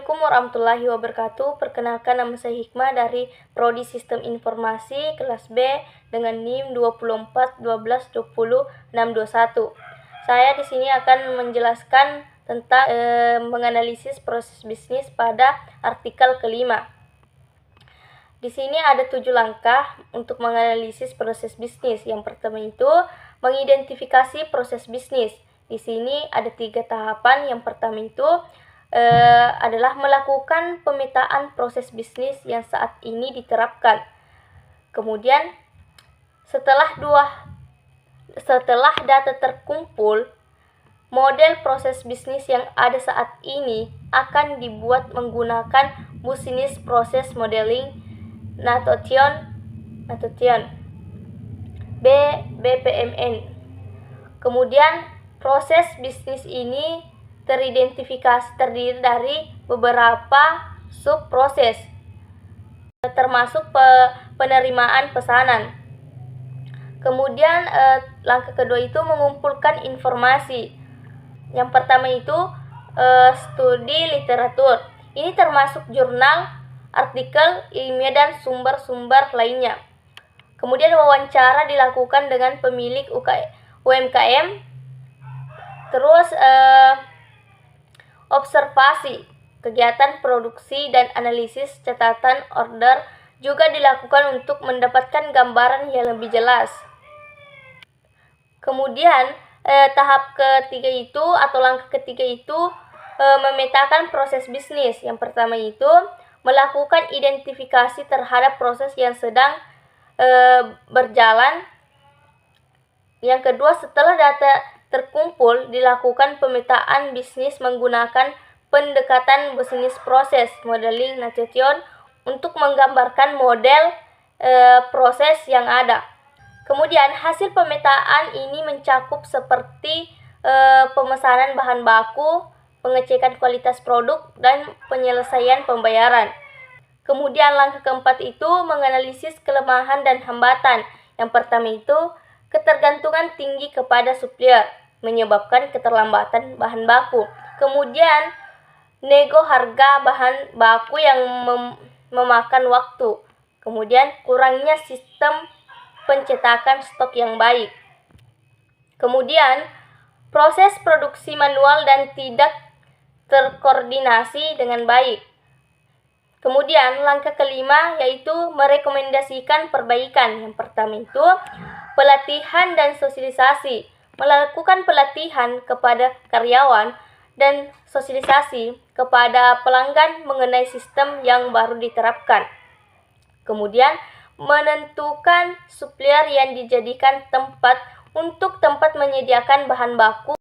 Assalamualaikum warahmatullahi wabarakatuh. Perkenalkan, nama saya Hikmah dari Prodi Sistem Informasi kelas B dengan NIM 2412200621. Saya di sini akan menjelaskan tentang menganalisis proses bisnis pada artikel kelima. Di sini ada 7 langkah untuk menganalisis proses bisnis. Yang pertama itu mengidentifikasi proses bisnis. Di sini ada 3 tahapan. Yang pertama itu adalah melakukan pemetaan proses bisnis yang saat ini diterapkan. Kemudian setelah data terkumpul, model proses bisnis yang ada saat ini akan dibuat menggunakan Business Process Modeling Notation BPMN. Kemudian proses bisnis ini terdiri dari beberapa subproses, termasuk penerimaan pesanan. Kemudian langkah kedua itu mengumpulkan informasi. Yang pertama itu studi literatur. Ini termasuk jurnal, artikel ilmiah dan sumber-sumber lainnya. Kemudian wawancara dilakukan dengan pemilik UMKM. Terus observasi, kegiatan produksi dan analisis catatan order juga dilakukan untuk mendapatkan gambaran yang lebih jelas. Kemudian tahap ketiga itu atau langkah ketiga itu memetakan proses bisnis. Yang pertama itu melakukan identifikasi terhadap proses yang sedang berjalan. Yang kedua, setelah data terkumpul, dilakukan pemetaan bisnis menggunakan pendekatan Business Process Modeling Notation untuk menggambarkan model proses yang ada. Kemudian hasil pemetaan ini mencakup seperti pemesanan bahan baku, pengecekan kualitas produk, dan penyelesaian pembayaran. Kemudian langkah keempat itu menganalisis kelemahan dan hambatan. Yang pertama itu ketergantungan tinggi kepada supplier menyebabkan keterlambatan bahan baku. Kemudian nego harga bahan baku yang memakan waktu. Kemudian kurangnya sistem pencetakan stok yang baik. Kemudian proses produksi manual dan tidak terkoordinasi dengan baik. Kemudian langkah kelima yaitu merekomendasikan perbaikan. Yang pertama itu pelatihan dan sosialisasi. Melakukan pelatihan kepada karyawan dan sosialisasi kepada pelanggan mengenai sistem yang baru diterapkan. Kemudian menentukan supplier yang dijadikan tempat menyediakan bahan baku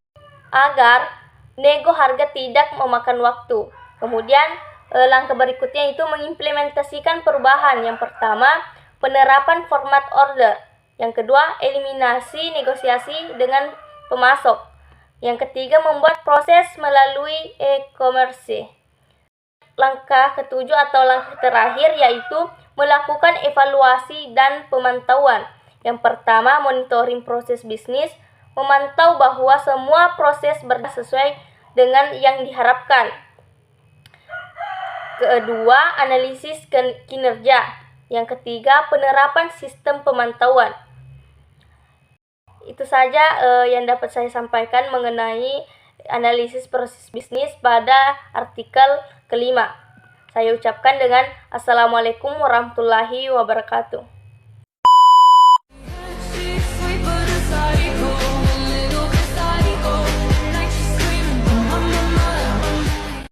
agar nego harga tidak memakan waktu. Kemudian langkah berikutnya itu mengimplementasikan perubahan. Yang pertama, penerapan format order. Yang kedua, eliminasi negosiasi dengan pemasok. Yang ketiga, membuat proses melalui e-commerce. Langkah ketujuh atau langkah terakhir yaitu melakukan evaluasi dan pemantauan. Yang pertama, monitoring proses bisnis, memantau bahwa semua proses berjalan sesuai dengan yang diharapkan. Kedua, analisis kinerja. Yang ketiga, penerapan sistem pemantauan. Itu saja yang dapat saya sampaikan mengenai analisis proses bisnis pada artikel kelima. Saya ucapkan dengan Assalamualaikum warahmatullahi wabarakatuh.